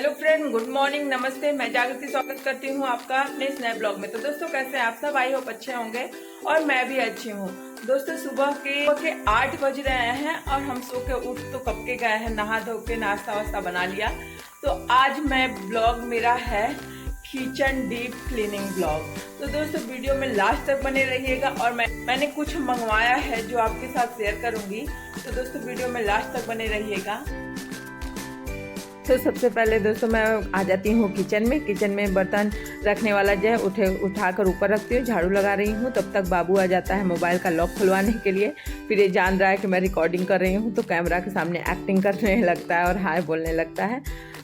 Hello friend, good morning, नमस्ते। मैं जागृति स्वागत करती हूँ आपका अपने इस नए ब्लॉग में। तो दोस्तों, कैसे हैं आप सब? आई होप अच्छे होंगे और मैं भी अच्छी हूँ। दोस्तों, सुबह के 8 बज रहे हैं और हम सो के उठ तो कब के गए हैं, नहा धो के नाश्ता वास्ता बना लिया। तो आज मैं ब्लॉग मेरा है किचन डीप क्लीनिंग ब्लॉग। तो दोस्तों, वीडियो में लास्ट तक बने रहिएगा और मैंने कुछ मंगवाया है जो आपके साथ शेयर करूंगी। तो दोस्तों, वीडियो में लास्ट तक बने रहिएगा। तो सबसे पहले दोस्तों मैं आ जाती हूँ किचन में बर्तन रखने वाला जो है उठाकर ऊपर रखती हूँ, झाड़ू लगा रही हूँ। तब तक बाबू आ जाता है मोबाइल का लॉक खुलवाने के लिए। फिर ये जान रहा है कि मैं रिकॉर्डिंग कर रही हूँ तो कैमरा के सामने एक्टिंग करने लगता है और हाय बोलने लगता है।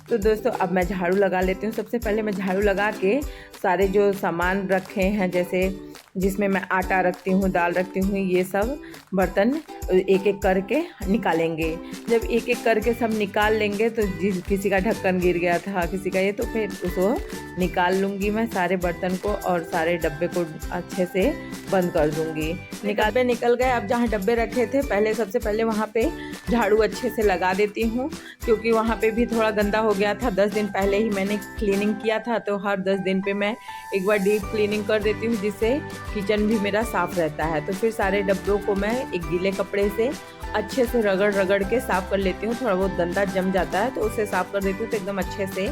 तो दोस्तों, अब मैं झाड़ू लगा लेती हूँ। सबसे पहले मैं झाड़ू लगा के सारे जो सामान रखे हैं, जैसे जिसमें मैं आटा रखती हूँ, दाल रखती हूँ, ये सब बर्तन एक एक करके निकालेंगे। जब एक एक करके सब निकाल लेंगे तो किसी का ढक्कन गिर गया था, किसी का ये, तो फिर उसको निकाल लूँगी मैं सारे बर्तन को और सारे डब्बे को अच्छे से बंद कर दूँगी। निकल गए। अब जहाँ डब्बे रखे थे पहले, सबसे पहले वहाँ पे झाड़ू अच्छे से लगा देती हूँ, क्योंकि वहाँ पे भी थोड़ा गंदा हो गया था। 10 दिन पहले ही मैंने क्लीनिंग किया था, तो हर 10 दिन पे मैं एक बार डीप क्लीनिंग कर देती हूँ, जिससे किचन भी मेरा साफ़ रहता है। तो फिर सारे डब्बों को मैं एक गीले कपड़े से अच्छे से रगड़ के साफ़ कर लेती हूँ। थोड़ा बहुत गंदा जम जाता है तो उसे साफ़ कर देती हूँ, तो एकदम अच्छे से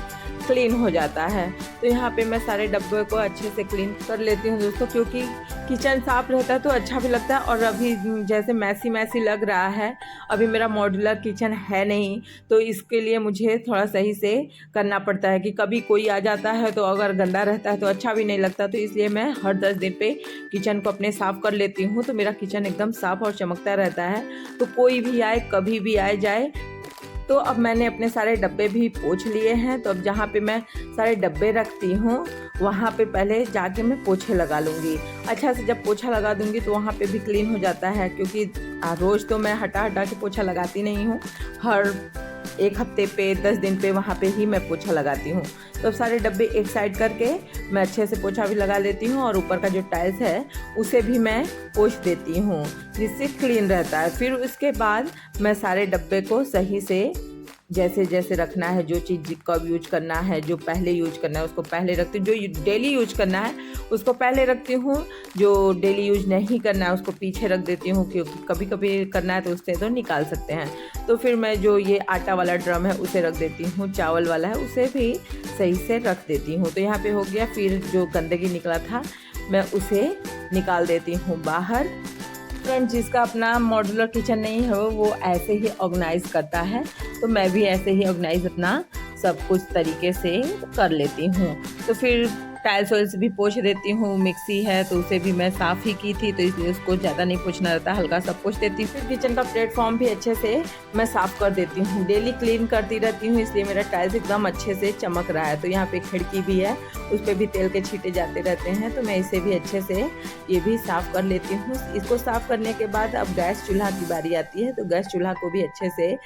क्लीन हो जाता है। तो यहाँ पे मैं सारे डब्बों को अच्छे से क्लीन कर लेती हूँ दोस्तों, क्योंकि किचन साफ़ रहता है तो अच्छा भी लगता है। और अभी जैसे मैसी लग रहा है, अभी मेरा मॉड्यूलर किचन है नहीं, तो इसके लिए मुझे थोड़ा सही से करना पड़ता है कि कभी कोई आ जाता है तो अगर गंदा रहता है तो अच्छा भी नहीं लगता। तो इसलिए मैं हर 10 दिन पे किचन को अपने साफ़ कर लेती हूँ, तो मेरा किचन एकदम साफ़ और चमकता रहता है। तो कोई भी आए, कभी भी आए जाए। तो अब मैंने अपने सारे डब्बे भी पोंछ लिए हैं। तो अब जहाँ पे मैं सारे डब्बे रखती हूँ वहाँ पे पहले जाके मैं पोछे लगा लूँगी। अच्छा से जब पोछा लगा दूँगी तो वहाँ पे भी क्लीन हो जाता है, क्योंकि रोज़ तो मैं हटा के पोछा लगाती नहीं हूँ। हर एक हफ्ते पे, 10 दिन पे वहाँ पे ही मैं पोछा लगाती हूँ। तो सारे डब्बे एक साइड करके मैं अच्छे से पोछा भी लगा लेती हूँ और ऊपर का जो टाइल्स है उसे भी मैं पोंछ देती हूँ, जिससे क्लीन रहता है। फिर उसके बाद मैं सारे डब्बे को सही से जैसे जैसे रखना है, जो चीज़ कब यूज करना है, जो पहले यूज करना है उसको पहले रखती हूँ, जो डेली यूज करना है उसको पहले रखती हूँ, जो डेली यूज नहीं करना है उसको पीछे रख देती हूँ, क्योंकि कभी कभी करना है तो उससे तो निकाल सकते हैं। तो फिर मैं जो ये आटा वाला ड्रम है उसे रख देती हूँ, चावल वाला है उसे भी सही से रख देती हूँ। तो यहाँ पे हो गया। फिर जो गंदगी निकला था मैं उसे निकाल देती हूँ बाहर। फ्रेंड, जिसका अपना मॉड्यूलर किचन नहीं है वो ऐसे ही ऑर्गेनाइज करता है, तो मैं भी ऐसे ही ऑर्गेनाइज अपना सब कुछ तरीके से कर लेती हूँ। तो फिर टाइल्स वाइल्स भी पोंछ देती हूँ। मिक्सी है तो उसे भी मैं साफ़ ही की थी, तो इसलिए उसको ज़्यादा नहीं पोंछना रहता, हल्का सा पोंछ देती हूँ। फिर किचन का प्लेटफॉर्म भी अच्छे से मैं साफ़ कर देती हूँ। डेली क्लीन करती रहती हूँ, इसलिए मेरा टाइल्स एकदम अच्छे से चमक रहा है। तो यहाँ पे खिड़की भी है, उस पर भी तेल के छींटे जाते रहते हैं, तो मैं इसे भी अच्छे से ये भी साफ़ कर लेती हूँ। इसको साफ़ करने के बाद अब गैस चूल्हा की बारी आती है, तो गैस चूल्हा को भी अच्छे से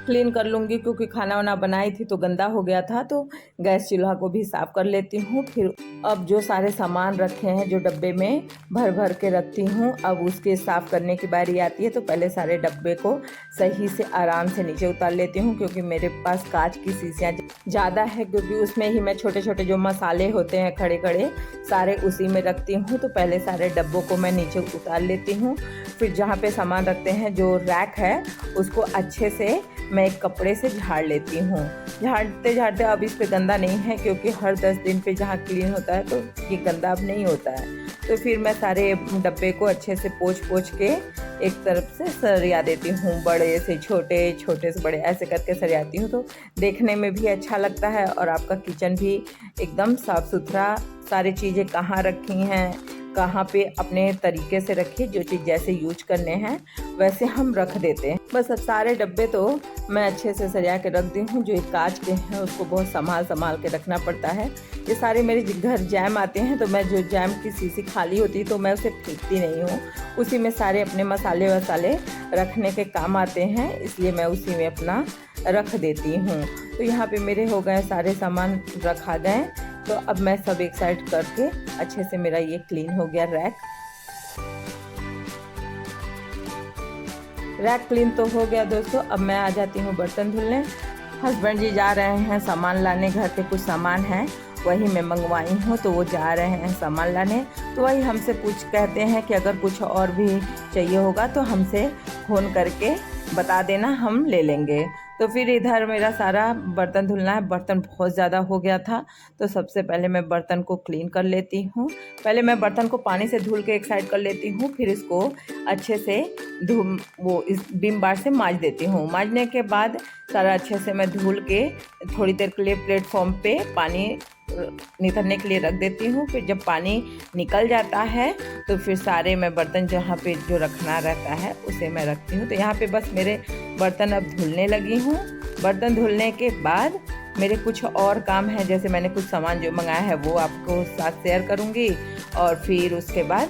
क्लीन कर लूँगी, क्योंकि खाना वाना बनाई थी तो गंदा हो गया था। तो गैस चूल्हा को भी साफ़ कर लेती हूँ। फिर अब जो सारे सामान रखे हैं जो डब्बे में भर के रखती हूँ, अब उसके साफ़ करने की बारी आती है। तो पहले सारे डब्बे को सही से आराम से नीचे उतार लेती हूँ, क्योंकि मेरे पास कांच की शीशियाँ ज़्यादा है, क्योंकि उसमें ही मैं छोटे छोटे जो मसाले होते हैं खड़े सारे उसी में रखती हूँ। तो पहले सारे डब्बों को मैं नीचे उतार लेती हूँ। फिर जहाँ पे सामान रखते हैं, जो रैक है, उसको अच्छे से मैं एक कपड़े से झाड़ लेती हूँ। झाड़ते अब इस पे गंदा नहीं है, क्योंकि हर 10 दिन पे जहाँ क्लीन होता है तो ये गंदा अब नहीं होता है। तो फिर मैं सारे डब्बे को अच्छे से पोंछ के एक तरफ से सरिया देती हूँ, बड़े से छोटे, छोटे से बड़े, ऐसे करके सरियाती हूँ। तो देखने में भी अच्छा लगता है और आपका किचन भी एकदम साफ़ सुथरा, सारी चीज़ें कहाँ रखी हैं, कहाँ पे अपने तरीके से रखिए, जो चीज़ जैसे यूज करने हैं वैसे हम रख देते हैं। बस अब सारे डब्बे तो मैं अच्छे से सजा के रख दी हूँ। जो एक कांच के हैं उसको बहुत संभाल के रखना पड़ता है। ये सारे मेरे घर जैम आते हैं, तो मैं जो जैम की शीशी खाली होती है तो मैं उसे फेंकती नहीं हूँ, उसी में सारे अपने मसाले रखने के काम आते हैं, इसलिए मैं उसी में अपना रख देती हूँ। तो यहाँ पे मेरे हो गए, सारे सामान रखा गए। तो अब मैं सब एक साइड करके अच्छे से मेरा ये क्लीन हो गया रैक क्लीन तो हो गया दोस्तों। अब मैं आ जाती हूँ बर्तन धुलने। हस्बैंड जी जा रहे हैं सामान लाने, घर के कुछ सामान हैं वही मैं मंगवाई हूँ, तो वो जा रहे हैं सामान लाने। तो वही हमसे कहते हैं कि अगर कुछ और भी चाहिए होगा तो हमसे फ़ोन करके बता देना, हम ले लेंगे। तो फिर इधर मेरा सारा बर्तन धुलना है, बर्तन बहुत ज़्यादा हो गया था। तो सबसे पहले मैं बर्तन को क्लीन कर लेती हूँ। पहले मैं बर्तन को पानी से धुल के एक साइड कर लेती हूँ, फिर इसको अच्छे से इस विम बार से मांज देती हूँ। मांजने के बाद सारा अच्छे से मैं धुल के थोड़ी देर के लिए प्लेटफॉर्म पे पानी निकलने के लिए रख देती हूँ। फिर जब पानी निकल जाता है तो फिर सारे मैं बर्तन जहाँ पे जो रखना रहता है उसे मैं रखती हूँ। तो यहाँ पे बस मेरे बर्तन अब धुलने लगी हूँ। बर्तन धुलने के बाद मेरे कुछ और काम है, जैसे मैंने कुछ सामान जो मंगाया है वो आपको साथ शेयर करूँगी। और फिर उसके बाद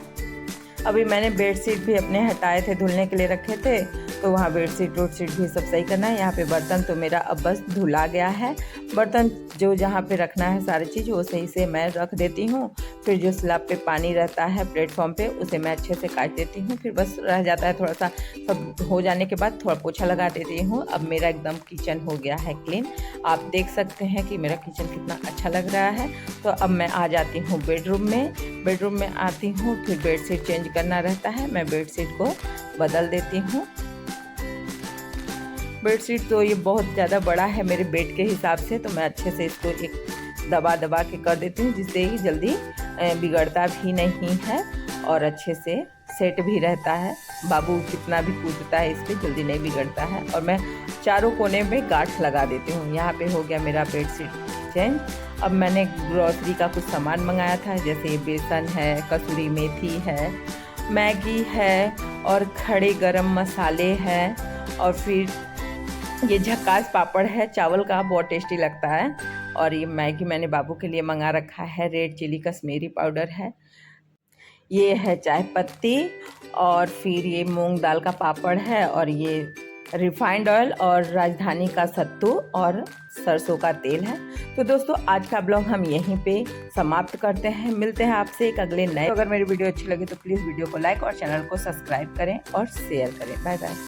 अभी मैंने बेडशीट भी अपने हटाए थे, धुलने के लिए रखे थे, तो वहाँ बेडशीट वोडशीट भी सब सही करना है। यहाँ पे बर्तन तो मेरा अब बस धुला गया है। बर्तन जो जहाँ पे रखना है सारी चीज़ वो सही से मैं रख देती हूँ। फिर जो स्लैब पे पानी रहता है प्लेटफॉर्म पे उसे मैं अच्छे से काट देती हूँ। फिर बस रह जाता है थोड़ा सा, सब हो जाने के बाद थोड़ा पोछा लगा देती हूँ। अब मेरा एकदम किचन हो गया है क्लीन। आप देख सकते हैं कि मेरा किचन कितना अच्छा लग रहा है। तो अब मैं आ जाती हूँ बेडरूम में आती हूँ। फिर बेडशीट चेंज करना रहता है, मैं बेडशीट को बदल देती हूँ। बेडशीट तो ये बहुत ज़्यादा बड़ा है मेरे बेड के हिसाब से, तो मैं अच्छे से इसको एक दबा के कर देती हूँ, जिससे ही जल्दी बिगड़ता भी नहीं है और अच्छे से सेट भी रहता है। बाबू कितना भी कूदता है इस पर जल्दी नहीं बिगड़ता है। और मैं चारों कोने में गांठ लगा देती हूँ। यहाँ पे हो गया मेरा बेडशीट चेंज। अब मैंने ग्रॉसरी का कुछ सामान मंगाया था, जैसे बेसन है, कसूरी मेथी है, मैगी है और खड़े गरम मसाले हैं। और फिर ये झक्कास पापड़ है चावल का, बहुत टेस्टी लगता है। और ये मैगी मैंने बाबू के लिए मंगा रखा है, रेड चिली कश्मीरी पाउडर है। ये है चाय पत्ती और फिर ये मूंग दाल का पापड़ है और ये रिफाइंड ऑयल और राजधानी का सत्तू और सरसों का तेल है। तो दोस्तों आज का ब्लॉग हम यहीं पे समाप्त करते हैं। मिलते हैं आपसे एक अगले नए। अगर मेरी वीडियो अच्छी लगी तो प्लीज़ वीडियो को लाइक और चैनल को सब्सक्राइब करें और शेयर करें। Bye bye.